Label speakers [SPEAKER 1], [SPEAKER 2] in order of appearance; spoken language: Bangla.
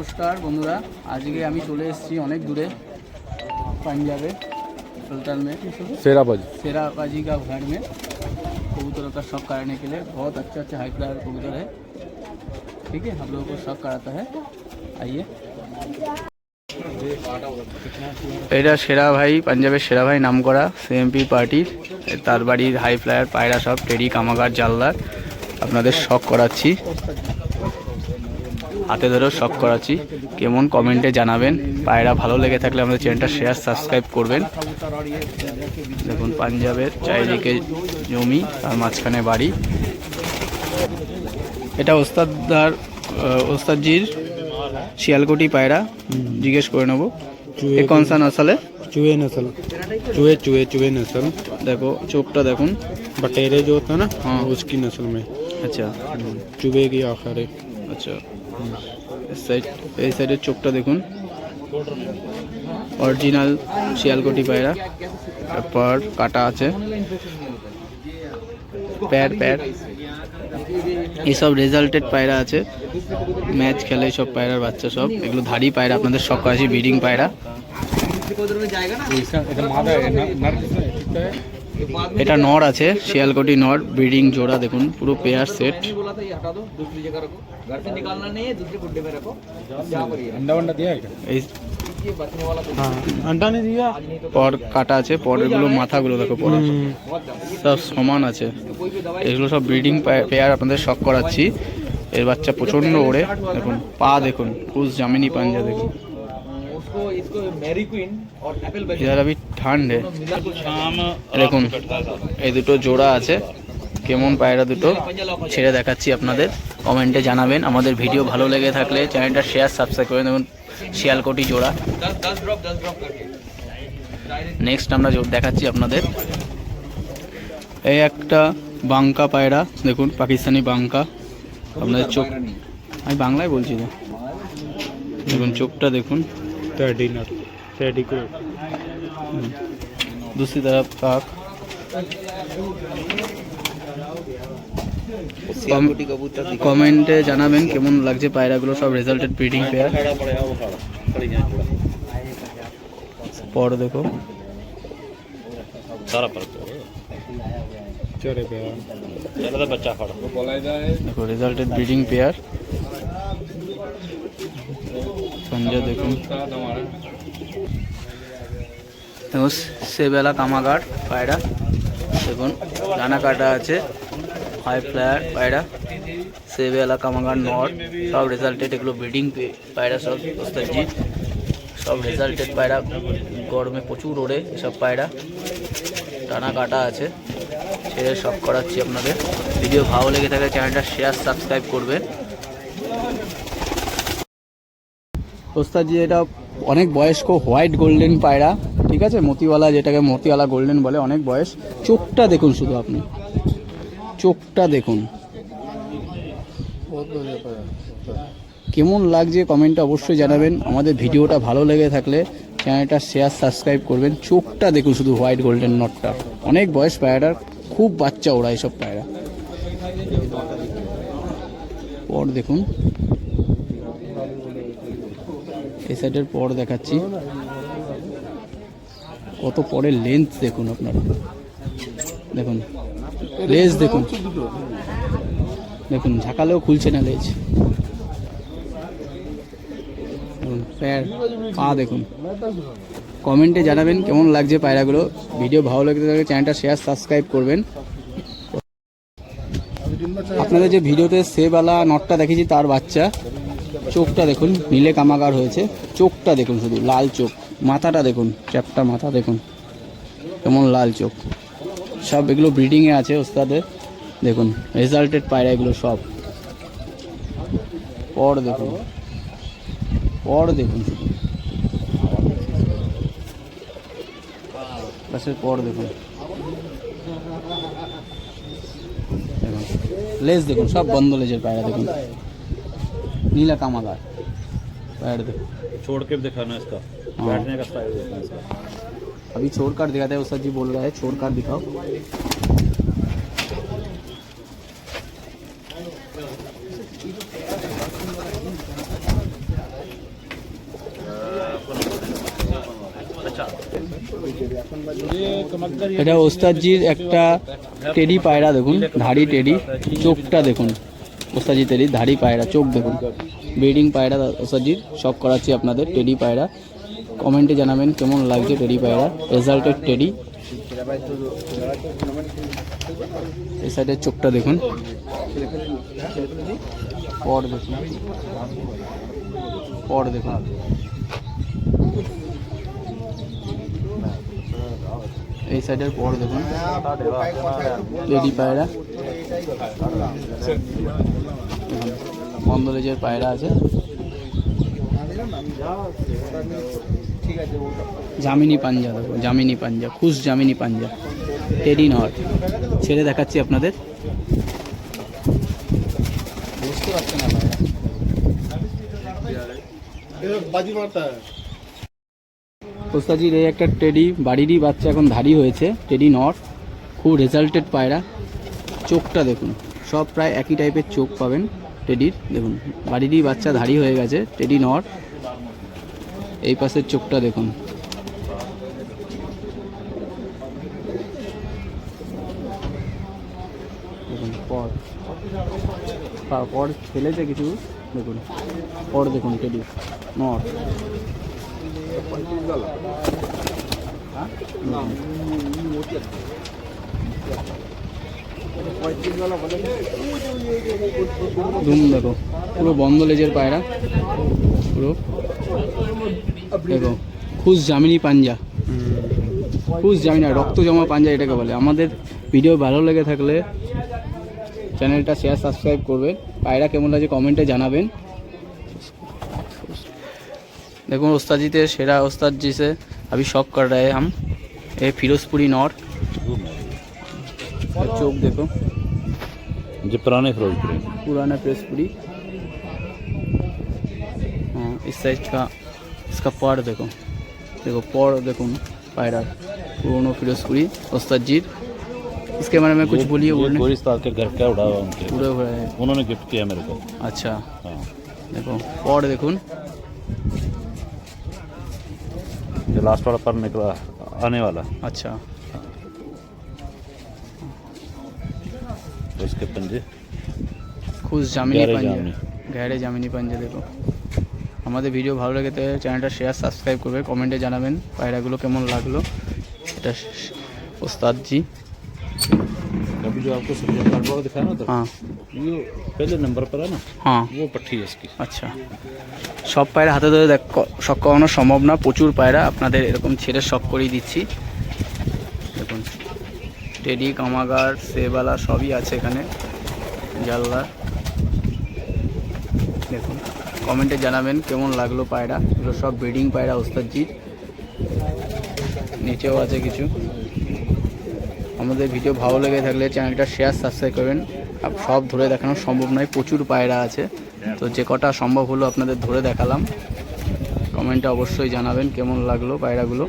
[SPEAKER 1] नमस्कार बंधुरा आज के আমি চলে এসেছি অনেক দূরে पंजाब सुल्तान में शेराबाजी का घर में कबूतरों का शौक कराने के लिए बहुत अच्छा हाई फ्लायर कबूतर है। ठीक है, हम लोगों को शौक कराता है। आइए, এটা সেরা ভাই, পাঞ্জাবের সেরা ভাই নাম করা সিএমপি পার্টির, তার বাড়ির হাই ফ্লায়ার পায়রা সব টেডি কামাগার জালদার আপনাদের শখ করাচ্ছি, হাতে ধরেও শখ করাচ্ছি। কেমন কমেন্টে জানাবেন। পায়রা ভালো লেগে থাকলে আমাদের চ্যানেলটা শেয়ার সাবস্ক্রাইব করবেন। দেখুন পাঞ্জাবের চারিদিকে জমি, তার মাঝখানে বাড়ি। এটা ওস্তাদজির শিয়ালকোটি পায়রা, জিজ্ঞেस করে নেবো ये कौन सा नस्ल है?
[SPEAKER 2] चूहे नस्ल, चूहे नस्ल।
[SPEAKER 1] देखो चोपटा देखो,
[SPEAKER 2] बटेरे जो होता है ना,
[SPEAKER 1] हाँ
[SPEAKER 2] उसकी नस्ल में।
[SPEAKER 1] अच्छा,
[SPEAKER 2] चूहे की आखिर है।
[SPEAKER 1] अच्छा, इस साइड चोपटा देखुन, অরিজিনাল শিয়ালকোটি পায়রা। তারপর কাটা আছে, প্যার এইসব রেজাল্টেড পায়রা আছে, ম্যাচ খেলে সব পায়রার বাচ্চা সব। এগুলো ধাড়ি পায়রা, আপনাদের শখ আছে ব্রিডিং পায়রা। এটা নর আছে, শিয়ালকোটি নর ব্রিডিং জোড়া। দেখুন পুরো পেয়ার সেট। পর কাটা আছে, পরেরগুলো মাথাগুলো দেখো পর সব সমান আছে। এগুলো সব ব্রিডিং পেয়ার, আপনাদের শখ করাচ্ছি। এর বাচ্চা প্রচন্ড ওড়ে। দেখুন পা দেখুন, কুস জামিনি পাঞ্জা দেখুন। इधर अभी ठंड है। দেখুন এই দুটো জোড়া আছে, কেমন পায়রা দুটো ছেড়ে দেখাচ্ছি আপনাদের। কমেন্টে জানাবেন। আমাদের ভিডিও ভালো লেগে থাকলে চ্যানেলটা শেয়ার সাবস্ক্রাইব করে দেখুন শিয়ালকোটি জোড়া। নেক্সট আমরা দেখাচ্ছি আপনাদের এই একটা বাঙ্কা পায়রা। দেখুন পাকিস্তানি বাঙ্কা, আপনাদের চোখ, আমি বাংলায় বলছি তো। দেখুন চোখটা দেখুন, दूसरी तरफ काक। কমেন্টে জানাবেন কেমন লাগছে পায়রাগুলো, সব রেজাল্টেড ব্রিডিং পেয়ার। পর দেখো দেখো রেজাল্টেড ব্রিডিং পেয়ার। पंजा देखুন, সেবেলা কামাগার পায়রা। দেখুন ডানা কাটা আছে, হাই ফ্লায়ার পায়রা, সেবেলা কামাগার নর, সব রেজাল্টেড। এগুলো ব্রিডিং পায়রা সব ওস্তাদজি, সব রেজাল্টেড পায়রা। গরমে প্রচুর ওড়ে এসব পায়রা। ডানা কাটা আছে, ছেড়ে শখ করাচ্ছি আপনাদের। ভিডিও ভালো লেগে থাকলে চ্যানেলটা শেয়ার সাবস্ক্রাইব করবেন। ওস্তাদজি এটা অনেক বয়স্ক হোয়াইট গোল্ডেন পায়রা, ঠিক আছে, মতিওয়ালা, যেটাকে মতিওয়ালা গোল্ডেন বলে। অনেক বয়স। চোখটা দেখুন, শুধু আপনি চোখটা দেখুন, কেমন লাগছে কমেন্টটা অবশ্যই জানাবেন। আমাদের ভিডিওটা ভালো লেগে থাকলে চ্যানেলটা শেয়ার সাবস্ক্রাইব করবেন। চোখটা দেখুন শুধু, হোয়াইট গোল্ডেন নটটা। অনেক বয়স পায়রাটার, খুব বাচ্চা ওরা এসব পায়রা। পর দেখুন এই সাইডের পর দেখাচ্ছি, কত পরের লেন্থ দেখুন আপনারা। দেখুন লেজ দেখুন, দেখুন ঝাঁকালেও খুলছে না লেজ। প্যার পা দেখুন। কমেন্টে জানাবেন কেমন লাগছে পায়রাগুলো। ভিডিও ভালো লাগতে থাকলে চ্যানেলটা শেয়ার সাবস্ক্রাইব করবেন। আপনাদের যে ভিডিওতে সেবালা নটটা দেখেছি, তার বাচ্চা। চোখটা দেখুন, নীলে কামাগার হয়েছে। চোখটা দেখুন শুধু, লাল চোখ। মাথাটা দেখুন, চ্যাপটা মাথা দেখুন, কেমন লাল চোখ। সব এগুলো ব্রিডিংয়ে আছে ওস্তাদের। দেখুন রেজাল্টেড পায়রা এগুলো সব। পর দেখুন, পর দেখুন শুধু, বাসের পর দেখুন। দেখুন লেজ দেখুন, সব বন্ধ লেজের পায়রা। দেখুন नीला कामागार पैर देखो,
[SPEAKER 2] छोड़ के दिखाना इसका, बैठने का स्टाइल देखना इसका।
[SPEAKER 1] अभी छोड़कर दिखाते हैं। उस्ताद जी बोल रहा है छोड़कर दिखाओ। এটা ওস্তাদজির একটা টেডি পায়রা দেখুন, ধাড়ি টেডি, চোখটা দেখুন। ওস্তাদজি টেডি ধাড়ি পায়রা, চোখ দেখুন। ব্রিডিং পায়রা ওস্তাদজির সব করাচ্ছি আপনাদের। টেডি পায়রা কমেন্টে জানাবেন কেমন লাগছে টেডি পায়রা, রেজাল্টেড টেডি। এই সাইডের চোখটা দেখুন, পর দেখুন, পর দেখুন। এই সাইডের পর দেখুন, টেডি পায়রা বন্ধ লেজের পায়রা আছে। জামিনী পাঞ্জা দেখো, জামিনী পাঞ্জা, খুশ জামিনী পাঞ্জা, টেডি নর। ছেড়ে দেখাচ্ছি আপনাদের, বুঝতে পারছেন না পায়রা। ওস্তাদজির এই একটা টেডি, বাড়িরই বাচ্চা, এখন ধাড়ি হয়েছে, টেডি নর, খুব রেজাল্টেড পায়রা। চোখটা দেখুন, সব প্রায় একই টাইপের চোখ পাবেন টেডির। দেখুন বাড়িরই বাচ্চা, ধাড়ি হয়ে গেছে, টেডি নর। এই পাশের চোখটা দেখুন, দেখুন পর পর ফেলেছে কিছু, দেখুন পর দেখুন, টেডি নর। ধুম দেখো, পুরো বন্ধ লেজের পায়রা, পুরো দেখো খুশ জামিনী পাঞ্জা, খুশ জামিনা, রক্ত জমা পাঞ্জা এটাকে বলে। আমাদের ভিডিও ভালো লেগে থাকলে চ্যানেলটা শেয়ার সাবস্ক্রাইব করবেন। পায়রা কেমন লাগছে কমেন্টে জানাবেন। देखो उस्ताद जी थे शेरा, उस्ताद जी से अभी शॉक कर रहे हैं हम। ये फिरोजपुरी नॉर, चौक देखो,
[SPEAKER 2] जो पुराने फिरोजपुरी,
[SPEAKER 1] पुराना फिरोजपुरी। हाँ इस साइज का इसका पॉड देखो, देखो पॉड देखो पायरा, पुरानो फिरोजपुरी उस्ताद जी। इसके बारे में कुछ बोलिए।
[SPEAKER 2] गोरिस्तान के घर क्या उड़ा हुआ उनके,
[SPEAKER 1] पूरे हुए हैं,
[SPEAKER 2] उन्होंने गिफ्ट किया मेरे को।
[SPEAKER 1] अच्छा
[SPEAKER 2] हाँ
[SPEAKER 1] देखो पॉड देखो,
[SPEAKER 2] जो लास्ट वाला पर निकला आने वाला,
[SPEAKER 1] अच्छा
[SPEAKER 2] तो उसके पंजे
[SPEAKER 1] খুশ জামিনী
[SPEAKER 2] গেরে
[SPEAKER 1] পাঞ্জা,
[SPEAKER 2] জামিনী।
[SPEAKER 1] গেরে জামিনী পাঞ্জা। দেখো আমাদের ভিডিও ভালো লাগে তো চ্যানেলটা শেয়ার সাবস্ক্রাইব করবে, কমেন্টে জানাবেন পায়রাগুলো কেমন লাগলো। এটা उस्ताद जी।
[SPEAKER 2] अभी जो आपको सब्जी कार्ड दिखाया ना, तो
[SPEAKER 1] हाँ
[SPEAKER 2] ये पहले नंबर पर है ना,
[SPEAKER 1] हाँ
[SPEAKER 2] वो पट्टी है इसकी।
[SPEAKER 1] আচ্ছা, সব পায়রা হাতে ধরে শখ করানো সম্ভব না, প্রচুর পায়রা আপনাদের এরকম ছেড়ে শখ করিয়ে দিচ্ছি। দেখুন টেডি, কামাগার, সেবালা সবই আছে এখানে, জাল্লা। দেখুন কমেন্টে জানাবেন কেমন লাগলো পায়রা, এগুলো সব ব্রিডিং পায়রা ওস্তাদজির। নিচেও আছে কিছু। আমাদের ভিডিও ভালো লেগে থাকলে চ্যানেলটা শেয়ার সাবস্ক্রাইব করবেন। সব ধরে দেখানো সম্ভব নয়, প্রচুর পায়রা আছে, তো যে কটা সম্ভব হলো আপনাদের ধরে দেখালাম। কমেন্টে অবশ্যই জানাবেন কেমন লাগলো পায়রাগুলো।